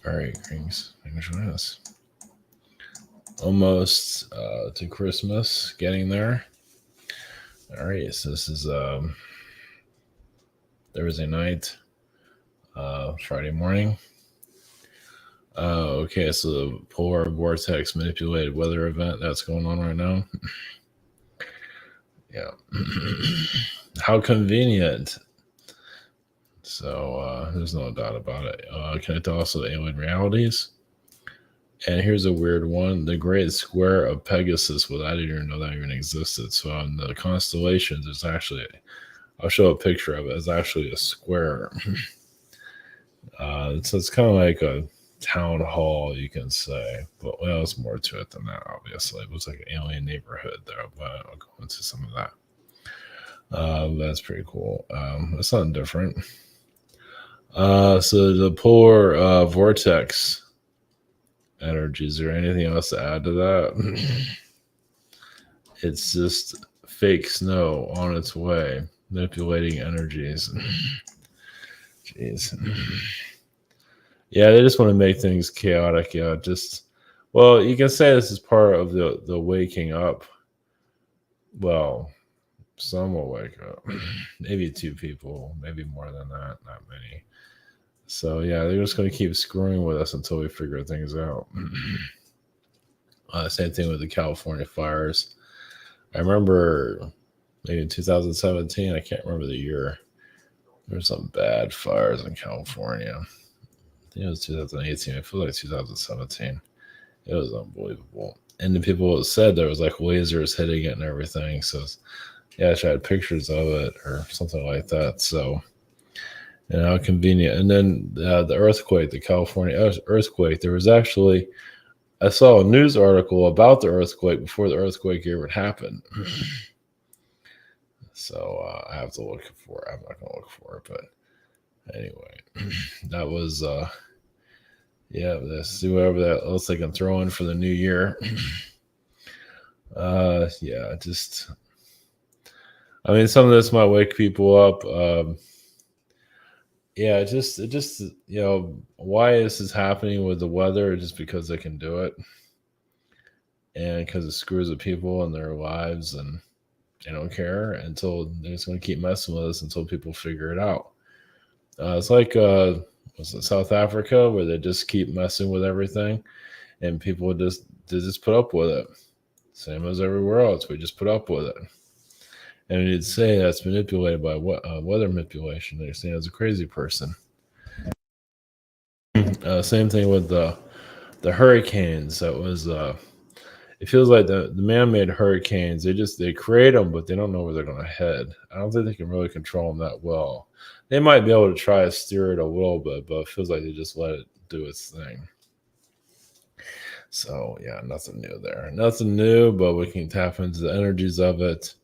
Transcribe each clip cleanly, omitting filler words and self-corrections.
All right, Grings, thanks for joining us. Almost to Christmas, getting there. All right, so this is Thursday night, Friday morning. Okay, so the polar vortex manipulated weather event that's going on right now. Yeah. How convenient. So there's no doubt about it. Connected also to alien realities. And here's a weird one: the Great Square of Pegasus. Well, I didn't even know that even existed. So on the constellations, there's actually, I'll show a picture of it. It's actually a square. So it's kind of like a town hall, you can say. But well, it's more to it than that, obviously. It was like an alien neighborhood there, but I'll go into some of that. That's pretty cool. It's something different. So the polar vortex energy. Is there anything else to add to that? It's just fake snow on its way, manipulating energies. Jeez. Yeah, they just want to make things chaotic. Yeah, just well, you can say this is part of the waking up. Well, some will wake up. Maybe two people, maybe more than that, not many. So yeah, they're just going to keep screwing with us until we figure things out. Same thing with the California fires. I remember maybe in 2017, I can't remember the year. There were some bad fires in California. I think it was 2018. I feel like 2017. It was unbelievable. And the people said there was like lasers hitting it and everything. So yeah, I had pictures of it or something like that. So, and how convenient. And then the earthquake, the California earthquake, there was actually, I saw a news article about the earthquake before the earthquake even happened. So I have to look for it. I'm not going to look for it, but anyway, that was, yeah, let's see whatever that else they can throw in for the new year. Yeah, just, I mean, some of this might wake people up. Yeah, it just, why this is happening with the weather, just because they can do it. And because it screws with people and their lives, and they don't care until they're just going to keep messing with us until people figure it out. It's like, was it South Africa, where they just keep messing with everything, and people just put up with it. Same as everywhere else, we just put up with it. And you'd say that's manipulated by weather manipulation. They're saying as a crazy person. Same thing with the hurricanes. That was it feels like the man-made hurricanes. They create them, but they don't know where they're going to head. I don't think they can really control them that well. They might be able to try to steer it a little bit, but it feels like they just let it do its thing. So yeah, nothing new there. Nothing new, but we can tap into the energies of it,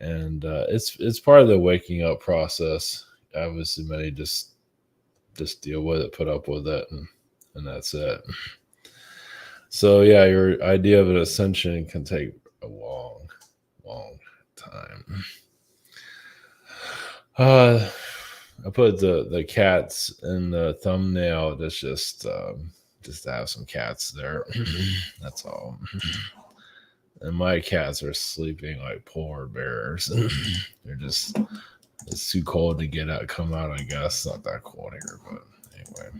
and it's part of the waking up process. Obviously, many just deal with it, put up with it, and that's it. So yeah, your idea of an ascension can take a long, long time. I put the cats in the thumbnail. That's just to have some cats there. That's all. And my cats are sleeping like polar bears. They're just, it's too cold to get out, come out. I guess not that cold here, but anyway.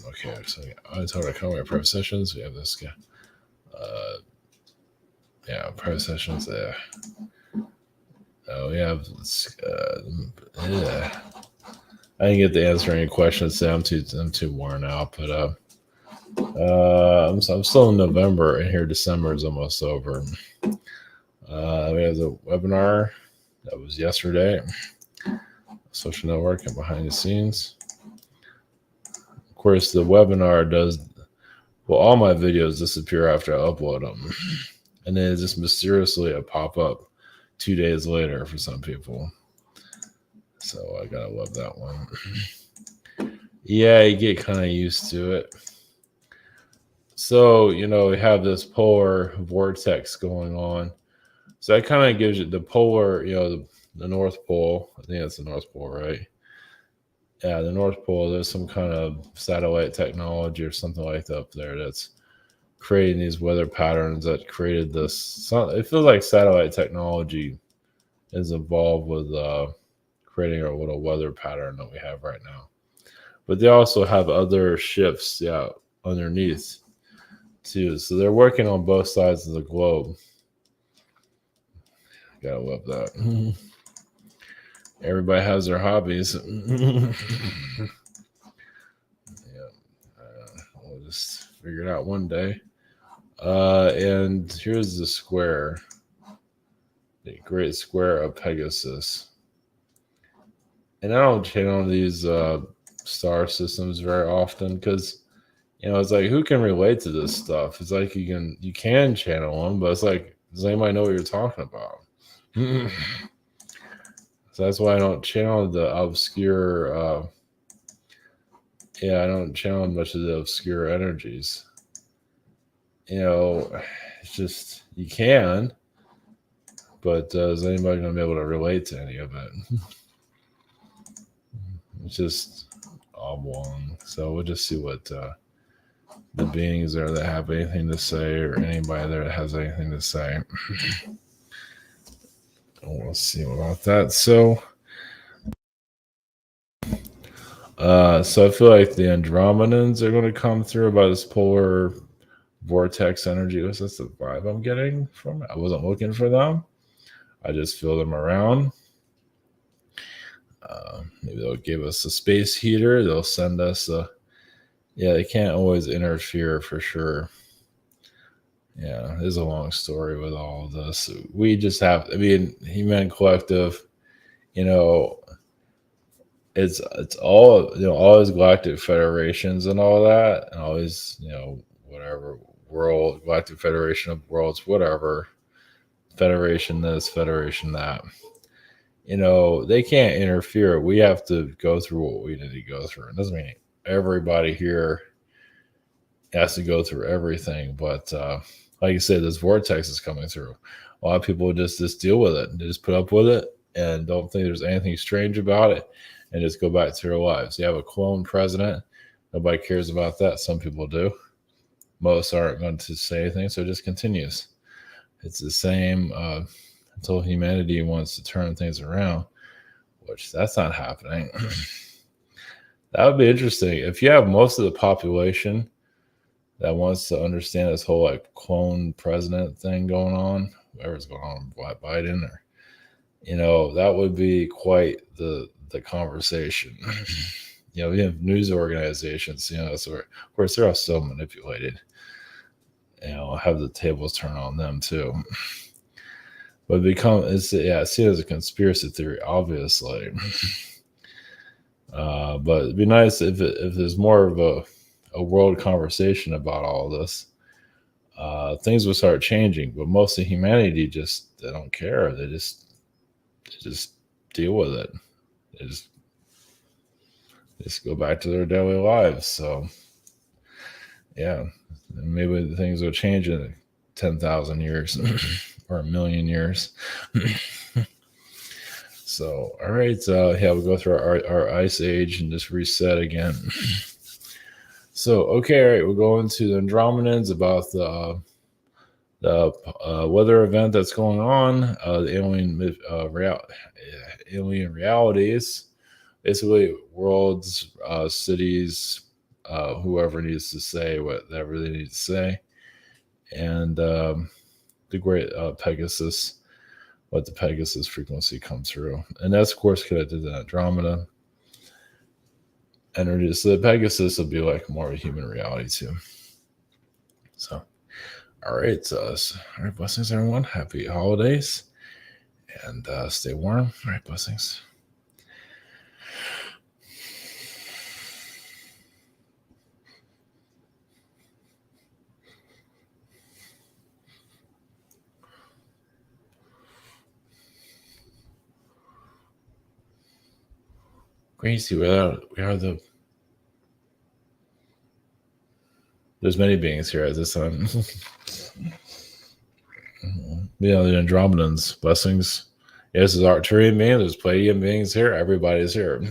Okay, so I told I come with private sessions. We have this guy. Yeah, private sessions there. We have. Yeah. I didn't get to answer any questions. So I'm too worn out. But I'm still in November, and here December is almost over. We have the webinar that was yesterday. Social network and behind the scenes. Of course, the webinar does. Well, all my videos disappear after I upload them, and then it's just mysteriously a pop up 2 days later for some people. So I gotta love that one. Yeah, you get kind of used to it. So, we have this polar vortex going on. So that kind of gives you the polar, the North Pole. I think that's the North Pole, right? Yeah, the North Pole, there's some kind of satellite technology or something like that up there that's creating these weather patterns that created this. It feels like satellite technology is involved with creating our little weather pattern that we have right now. But they also have other shifts, yeah, underneath too. So they're working on both sides of the globe. Gotta love that. Everybody has their hobbies. Yeah, we'll just figure it out one day. And here's the square, the great square of Pegasus. And I don't channel these star systems very often because it's like who can relate to this stuff? It's like you can channel them, but it's like does anybody know what you're talking about? So that's why I don't channel the obscure. I don't channel much of the obscure energies. It's just you can, but is anybody going to be able to relate to any of it? It's just oblong. So we'll just see what the beings there that have anything to say, or anybody there that has anything to say. We'll see about that. So I feel like the Andromedans are going to come through by this polar vortex energy. That's the vibe I'm getting from it. I wasn't looking for them. I just feel them around. Maybe they'll give us a space heater. They'll send us a. Yeah, they can't always interfere for sure. Yeah, there's a long story with all of this. We just have, Human Collective, it's all, all these galactic federations and all that, and all these, whatever, Galactic Federation of Worlds, whatever, Federation this, Federation that. They can't interfere. We have to go through what we need to go through. It doesn't mean everybody here has to go through everything, but like you said, this vortex is coming through. A lot of people just deal with it. They just put up with it and don't think there's anything strange about it and just go back to their lives. You have a clone president. Nobody cares about that. Some people do. Most aren't going to say anything, so it just continues. It's the same until humanity wants to turn things around, which that's not happening. That would be interesting. If you have most of the population that wants to understand this whole like clone president thing going on, whatever's going on with Biden, or that would be quite the conversation. We have news organizations, so of course they're all so manipulated. Have the tables turn on them too. But it's seen as a conspiracy theory, obviously. But it'd be nice if there's more of a world conversation about all this. Things will start changing, but most of humanity they don't care. They just deal with it. They just go back to their daily lives. So yeah, maybe things will change in 10,000 years or 1,000,000 years. So all right, we'll go through our ice age and just reset again. So, okay, all right, we'll go into the Andromedans about the weather event that's going on, the alien realities, basically worlds, cities, whoever needs to say whatever they need to say, and the great Pegasus, what the Pegasus frequency comes through. And that's, of course, connected to Andromeda energy. So the Pegasus will be like more of a human reality too. So, all right. All right. Blessings, everyone. Happy holidays and stay warm. All right. Blessings. Crazy. We are the. There's many beings here at this time. The Andromedans. Blessings. Yes, there's Arcturian beings. There's Palladian beings here. Everybody's here.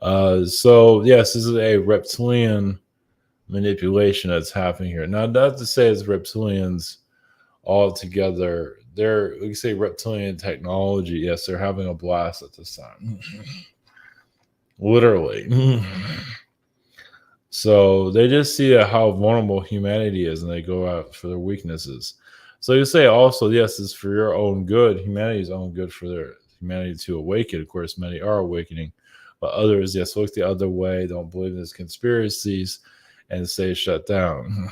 So yes, this is a reptilian manipulation that's happening here. Now, not to say it's reptilians all together. They're, we can say, reptilian technology. Yes, they're having a blast at this time. Literally. So they just see how vulnerable humanity is, and they go out for their weaknesses. So you say also, yes, it's for your own good, humanity's own good, for their humanity to awaken. Of course, many are awakening, but others, yes, look the other way, don't believe in these conspiracies, and stay shut down.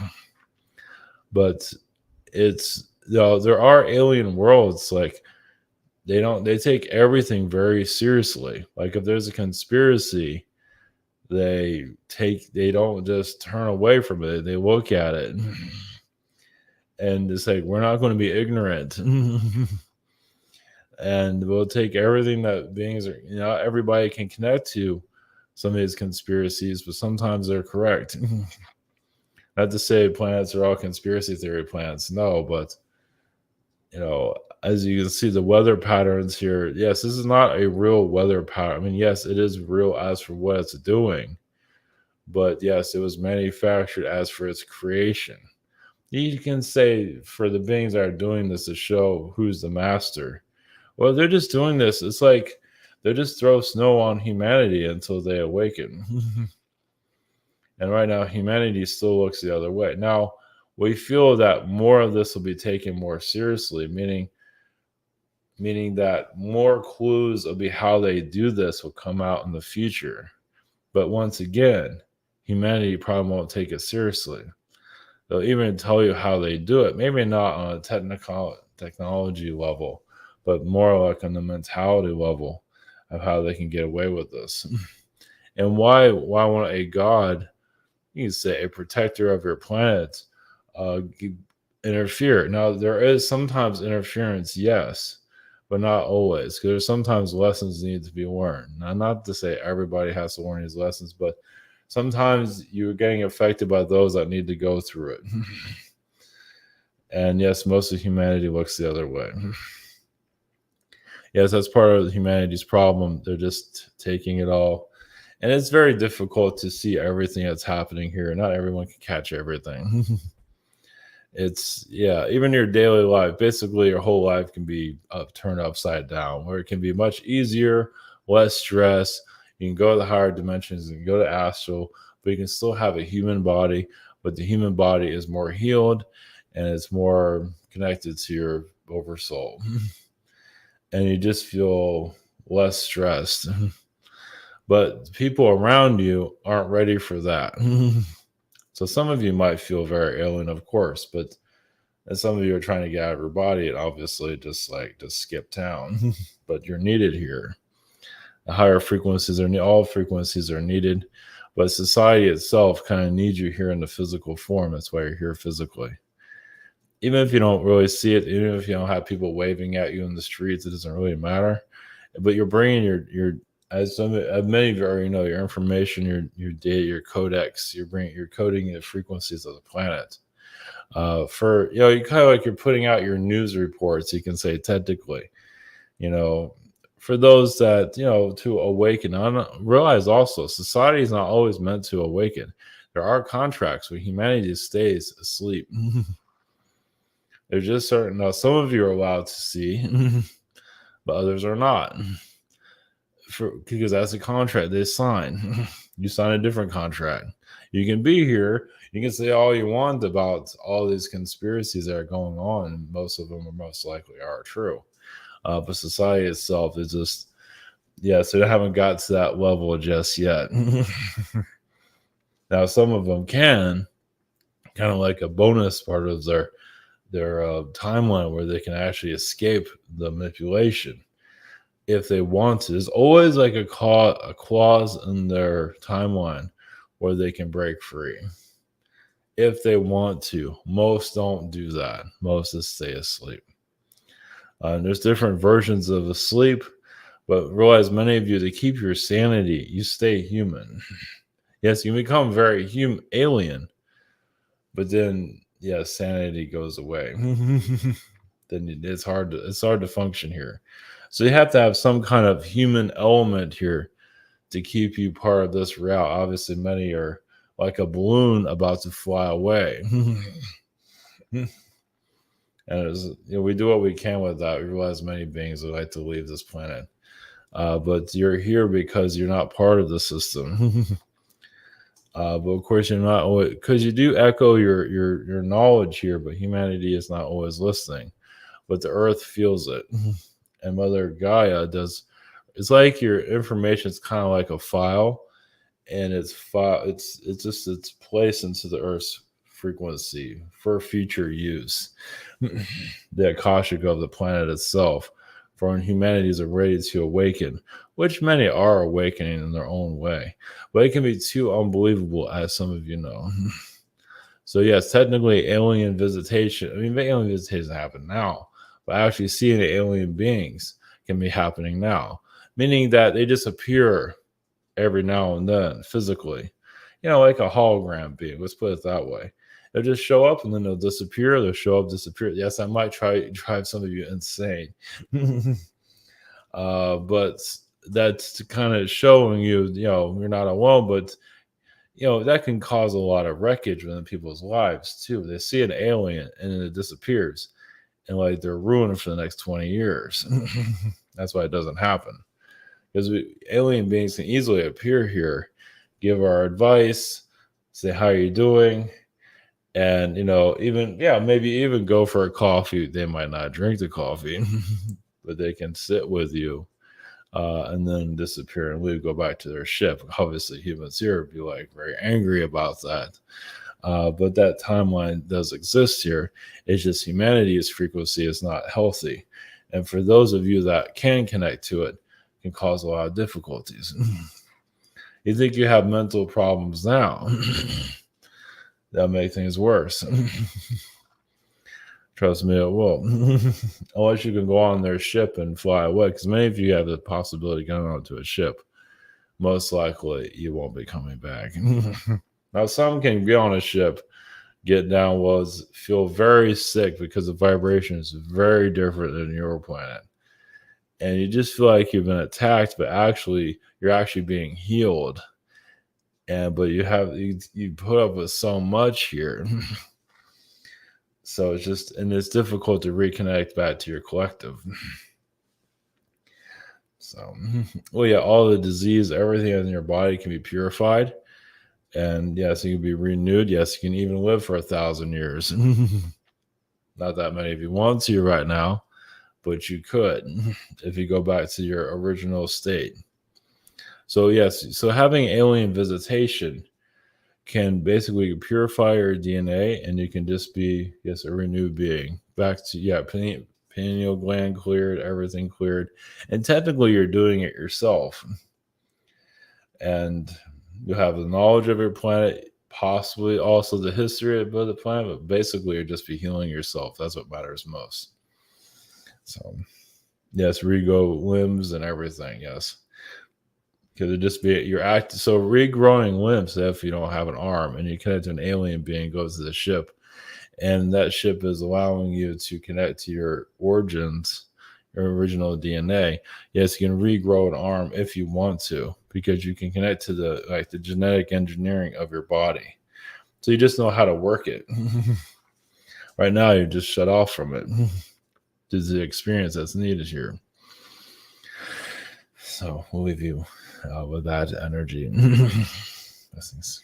But it's, you know, there are alien worlds, like they take everything very seriously. Like if there's a conspiracy, they don't just turn away from it. They look at it and it's like, we're not going to be ignorant. And we'll take everything that beings are, you know, everybody can connect to some of these conspiracies, but sometimes they're correct. Not to say planets are all conspiracy theory planets, no, but you know, as you can see the weather patterns here, yes, this is not a real weather pattern. I mean, yes, it is real as for what it's doing, but yes, it was manufactured as for its creation. You can say for the beings that are doing this to show who's the master. Well, they're just doing this. It's like they just throw snow on humanity until they awaken. And right now, humanity still looks the other way. Now, we feel that more of this will be taken more seriously, meaning that more clues of how they do this will come out in the future. But once again, humanity probably won't take it seriously. They'll even tell you how they do it. Maybe not on a technology level, but more like on the mentality level of how they can get away with this. And why won't a god, you can say a protector of your planet, interfere? Now, there is sometimes interference, yes, but not always, because there's sometimes lessons need to be learned. Now, not to say everybody has to learn these lessons, but sometimes you're getting affected by those that need to go through it. And yes, most of humanity looks the other way. Yes, that's part of humanity's problem. They're just taking it all. And it's very difficult to see everything that's happening here. Not everyone can catch everything. It's, yeah, even your daily life, basically your whole life can be turned upside down, where it can be much easier, less stress. You can go to the higher dimensions and go to astral, but you can still have a human body, but the human body is more healed and it's more connected to your oversoul. And you just feel less stressed. But people around you aren't ready for that. So some of you might feel very alien, of course, but and some of you are trying to get out of your body and obviously just skip town. But you're needed here. The higher frequencies are all frequencies are needed, but society itself kind of needs you here in the physical form. That's why you're here physically. Even if you don't really see it, even if you don't have people waving at you in the streets, it doesn't really matter. But you're bringing your as many of you already know, your information, your data, your codex, you're coding the frequencies of the planet. For, you know, you kind of like you're putting out your news reports, you can say, technically, you know, for those that, you know, to awaken. I realize also society is not always meant to awaken. There are contracts where humanity stays asleep. There's just certain, now some of you are allowed to see, but others are not. Because that's a contract they sign. You sign a different contract. You can be here. You can say all you want about all these conspiracies that are going on, and most of them are most likely are true. But society itself is just, yeah, so they haven't got to that level just yet. Now, some of them can, kind of like a bonus part of their timeline where they can actually escape the manipulation if they want to. There's always like a clause in their timeline where they can break free if they want to. Most don't do that. Most just stay asleep. There's different versions of asleep, but realize many of you, to keep your sanity, you stay human. Yes, you become very alien, but then, yeah, sanity goes away. Then it's hard to function here. So you have to have some kind of human element here to keep you part of this route. Obviously, many are like a balloon about to fly away. And we do what we can with that. We realize many beings would like to leave this planet. But you're here because you're not part of the system. But of course, you're not always, because you do echo your knowledge here, but humanity is not always listening. But the Earth feels it, and Mother Gaia does. It's like your information is kind of like a file, and it's placed into the Earth's frequency for future use. The Akashic of the planet itself, for when humanities are ready to awaken, which many are awakening in their own way, but it can be too unbelievable, as some of you know. So yes, technically alien visitation. I mean, alien visitation happen now, but actually seeing the alien beings can be happening now, meaning that they just appear every now and then physically, like a hologram being. Let's put it that way. They'll just show up and then they'll disappear. They'll show up, disappear. Yes, I might drive some of you insane, but that's kind of showing you, you're not alone. But that can cause a lot of wreckage within people's lives too. They see an alien and then it disappears, and like they're ruined for the next 20 years. That's why it doesn't happen, because alien beings can easily appear here, give our advice, say how you doing, and maybe even go for a coffee. They might not drink the coffee, but they can sit with you, and then disappear and leave, go back to their ship. Obviously, humans here would be like very angry about that. But that timeline does exist here. It's just humanity's frequency is not healthy. And for those of you that can connect to it, can cause a lot of difficulties. You think you have mental problems now. That'll make things worse. Trust me, it will. Unless you can go on their ship and fly away, because many of you have the possibility of going onto a ship. Most likely, you won't be coming back. Now, some can be on a ship, get down, feel very sick because the vibration is very different than your planet. And you just feel like you've been attacked, but actually, you're actually being healed. But you put up with so much here. So it's difficult to reconnect back to your collective. So, all the disease, everything in your body can be purified. And yes, you can be renewed. Yes, you can even live for 1,000 years. Not that many of you want to right now, but you could if you go back to your original state. So yes, so having alien visitation can basically purify your DNA, and you can just be a renewed being. Back to pineal gland cleared, everything cleared, and technically you're doing it yourself. And you have the knowledge of your planet, possibly also the history of the planet, but basically you're just be healing yourself. That's what matters most. So yes, regrow limbs and everything. Yes. Because it just be so regrowing limbs. If you don't have an arm and you connect to an alien being, goes to the ship, and that ship is allowing you to connect to your origins, your original DNA. Yes, you can regrow an arm if you want to, because you can connect to the genetic engineering of your body. So you just know how to work it. Right now, you're just shut off from it. This is the experience that's needed here. So we'll leave you with that energy. Blessings.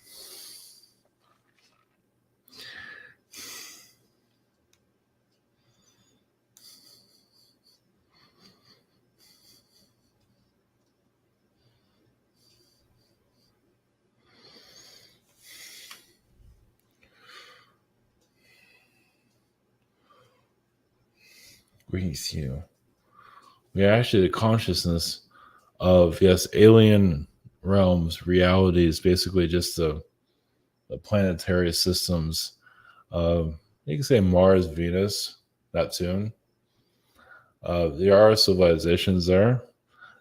Greetings to you. We are actually the consciousness of, alien realms, realities, basically just the planetary systems. You can say Mars, Venus, Neptune. There are civilizations there.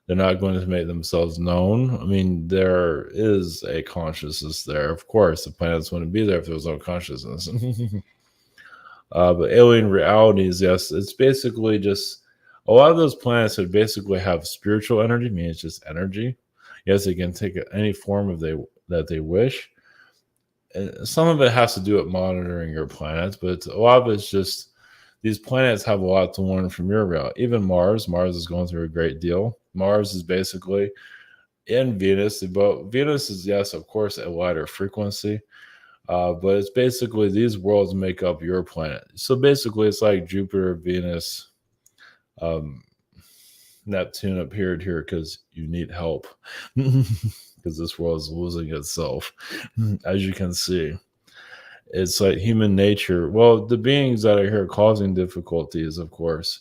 They're not going to make themselves known. I mean, there is a consciousness there. Of course, the planets wouldn't be there if there was no consciousness. But alien realities, yes, it's basically just a lot of those planets would basically have spiritual energy, meaning it's just energy. Yes, they can take any form that they wish. And some of it has to do with monitoring your planets, but a lot of it's just these planets have a lot to learn from your route. Even Mars, Mars is going through a great deal. Mars is basically in Venus, but Venus is, yes, of course, a lighter frequency. But it's basically these worlds make up your planet. So basically, it's like Jupiter, Venus, um, Neptune appeared here because you need help because this world is losing itself, as you can see. It's like human nature. Well, the beings that are here causing difficulties, of course,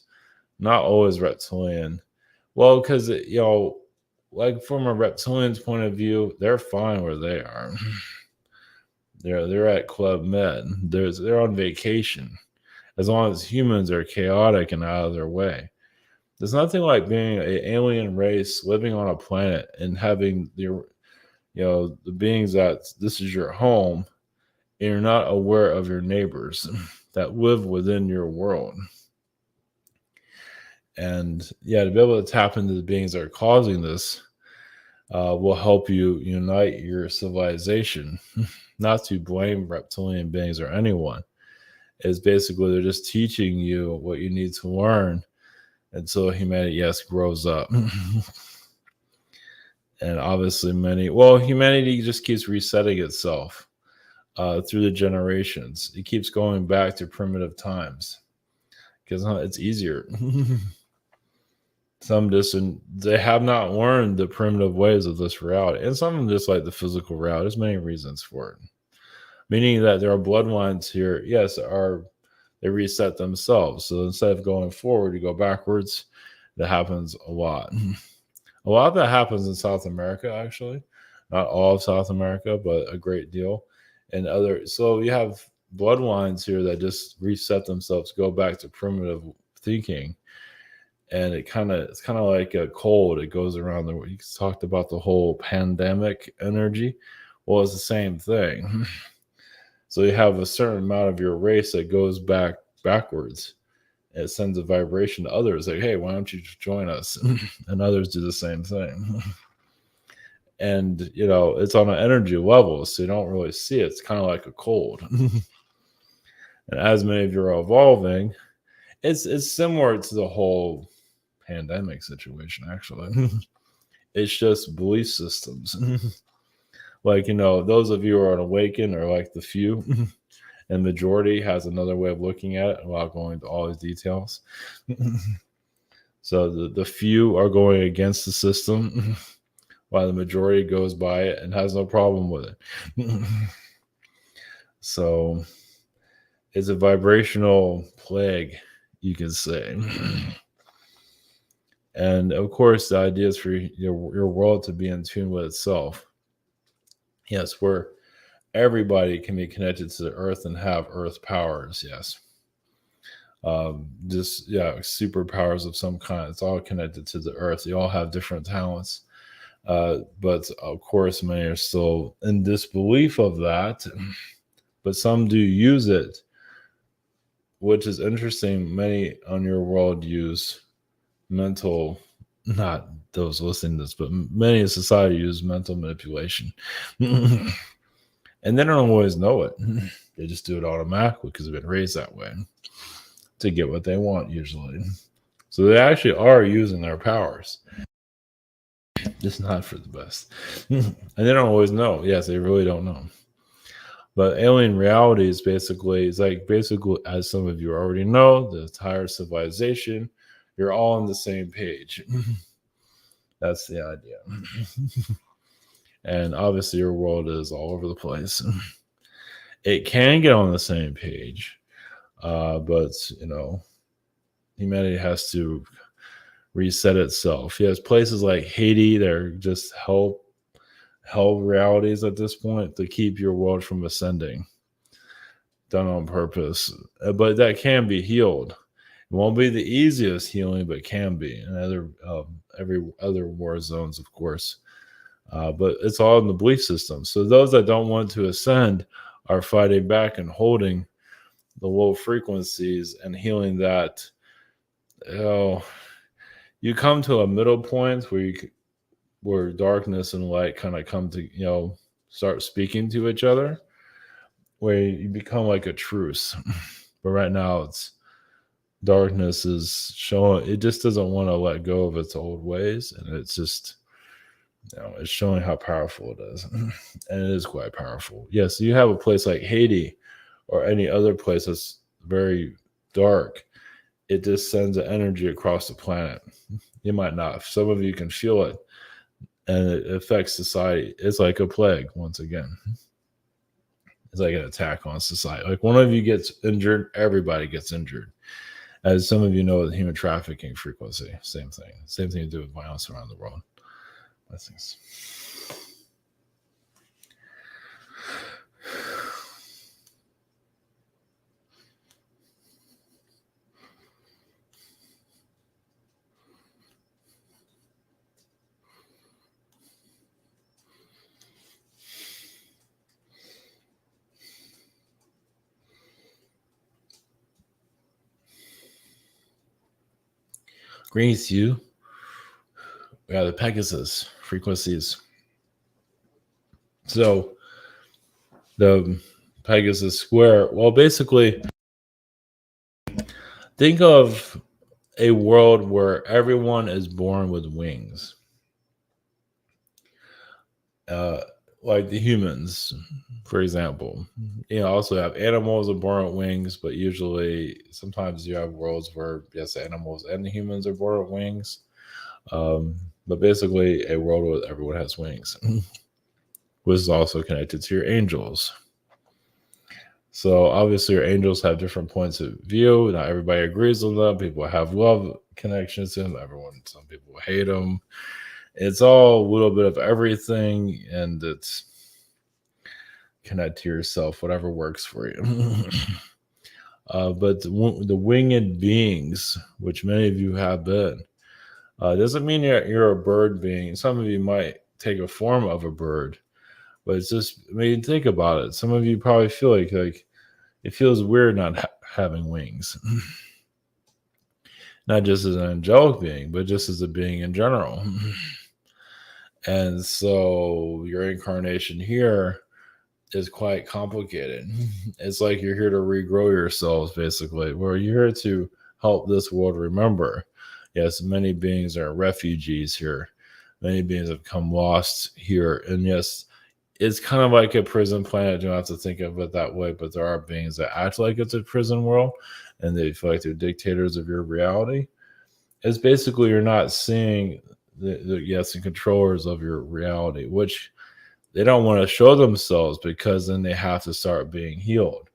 not always reptilian. Well, because like from a reptilian's point of view, they're fine where they are. They're at Club Med. They're on vacation. As long as humans are chaotic and out of their way. There's nothing like being an alien race living on a planet and having the beings that this is your home and you're not aware of your neighbors that live within your world. And yeah, to be able to tap into the beings that are causing this will help you unite your civilization. Not to blame reptilian beings or anyone. It's basically they're just teaching you what you need to learn until humanity, yes, grows up. And obviously humanity just keeps resetting itself through the generations. It keeps going back to primitive times because it's easier. They have not learned the primitive ways of this reality, and some of them just like the physical reality. There's many reasons for it, meaning that there are bloodlines here. Yes, they reset themselves. So instead of going forward, you go backwards. That happens a lot. A lot of that happens in South America, actually. Not all of South America, but a great deal. So you have bloodlines here that just reset themselves, go back to primitive thinking. And it's kind of like a cold. It goes around you talked about the whole pandemic energy. Well, it's the same thing. So you have a certain amount of your race that goes backwards. It sends a vibration to others like, hey, why don't you join us? And others do the same thing. And, it's on an energy level, so you don't really see it. It's kind of like a cold. And as many of you are evolving, it's similar to the whole pandemic situation, actually. It's just belief systems. Like, those of you who are awakened are like the few. And majority has another way of looking at it without going into all these details. So the few are going against the system while the majority goes by it and has no problem with it. So it's a vibrational plague, you could say. And of course, the idea is for your world to be in tune with itself. Yes, where everybody can be connected to the earth and have earth powers. Yes. Superpowers of some kind. It's all connected to the earth. They all have different talents. But of course, many are still in disbelief of that. But some do use it, which is interesting. Many on your world use mental, not those listening to this, but many in society use mental manipulation. And they don't always know it. They just do it automatically because they've been raised that way to get what they want, usually. So they actually are using their powers, just not for the best. And they don't always know. Yes, they really don't know. But alien reality is basically, as some of you already know, the entire civilization, you're all on the same page. That's the idea. And obviously your world is all over the place. It can get on the same page, but humanity has to reset itself. Yes, places like Haiti, they're just hell realities at this point to keep your world from ascending. Done on purpose. But that can be healed. It won't be the easiest healing, but can be. And every other war zones, of course. But it's all in the belief system. So those that don't want to ascend are fighting back and holding the low frequencies and healing that. You come to a middle point where where darkness and light kind of come to, start speaking to each other, where you become like a truce. But right now, it's darkness is showing it just doesn't want to let go of its old ways, and it's just, it's showing how powerful it is. And it is quite powerful. Yes, you have a place like Haiti or any other place that's very dark, it just sends an energy across the planet. You might not, some of you can feel it, and it affects society. It's like a plague once again. It's like an attack on society. Like one of you gets injured, everybody gets injured. As some of you know, the human trafficking frequency, same thing. Same thing to do with violence around the world. Blessings. Greetings to you. We have the Pegasus frequencies. So the Pegasus square, well, basically, think of a world where everyone is born with wings. Like the humans, for example. Also have animals are born with wings, but usually sometimes you have worlds where, yes, animals and the humans are born with wings. But basically a world where everyone has wings, which is also connected to your angels. So obviously your angels have different points of view. Not everybody agrees with them. People have love connections to them. Some people hate them. It's all a little bit of everything, and it's connect to yourself, whatever works for you. But the winged beings, which many of you have been, doesn't mean you're a bird being. Some of you might take a form of a bird, but it's just, think about it. Some of you probably feel like it feels weird not having wings. Not just as an angelic being, but just as a being in general. And so your incarnation here is quite complicated. It's like you're here to regrow yourselves, basically, where you're here to help this world remember. Yes, many beings are refugees here. Many beings have come lost here. And yes, it's kind of like a prison planet. You don't have to think of it that way, but there are beings that act like it's a prison world, and they feel like they're dictators of your reality. It's basically you're not seeing the controllers of your reality, which they don't want to show themselves, because then they have to start being healed.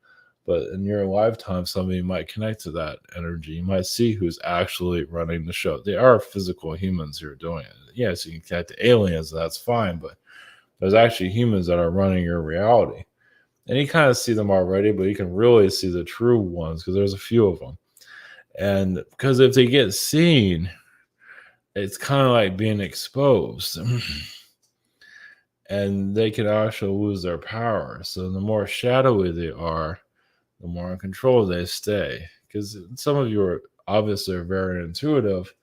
But in your lifetime, somebody might connect to that energy. You might see who's actually running the show. They are physical humans who are doing it. Yes, you can connect to aliens, that's fine, but there's actually humans that are running your reality. And you kind of see them already, but you can really see the true ones, because there's a few of them. And because if they get seen, it's kind of like being exposed. And they can actually lose their power. So the more shadowy they are, the more in control they stay. Because some of you are obviously very intuitive,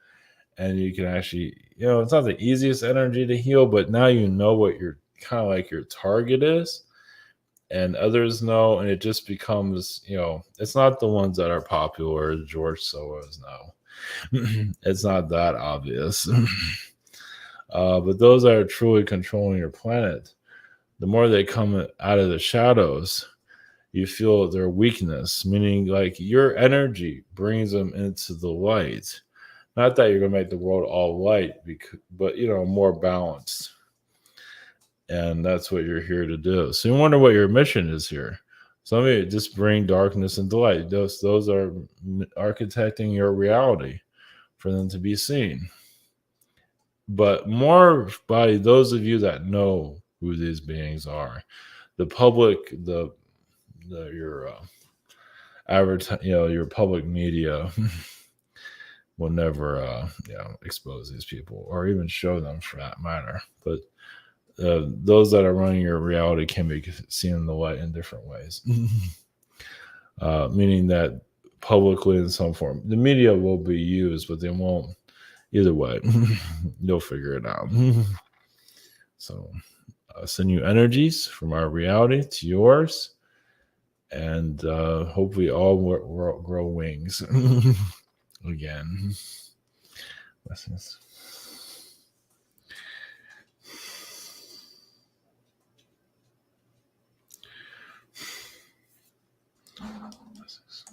and you can actually, it's not the easiest energy to heal, but now you know what your kind of like your target is, and others know, and it just becomes, it's not the ones that are popular, George Soros, no. It's not that obvious. But those that are truly controlling your planet, the more they come out of the shadows, you feel their weakness, meaning like your energy brings them into the light. Not that you're going to make the world all light, but, more balanced. And that's what you're here to do. So you wonder what your mission is here. Some of you just bring darkness into light. Those are architecting your reality for them to be seen. But more by those of you that know who these beings are, the public, your your public media will never expose these people, or even show them, for that matter. But those that are running your reality can be seen in the light in different ways. Meaning that publicly, in some form, the media will be used, but they won't. Either way, you'll figure it out. So send you energies from our reality to yours, and hope we all grow wings again. Blessings. Blessings.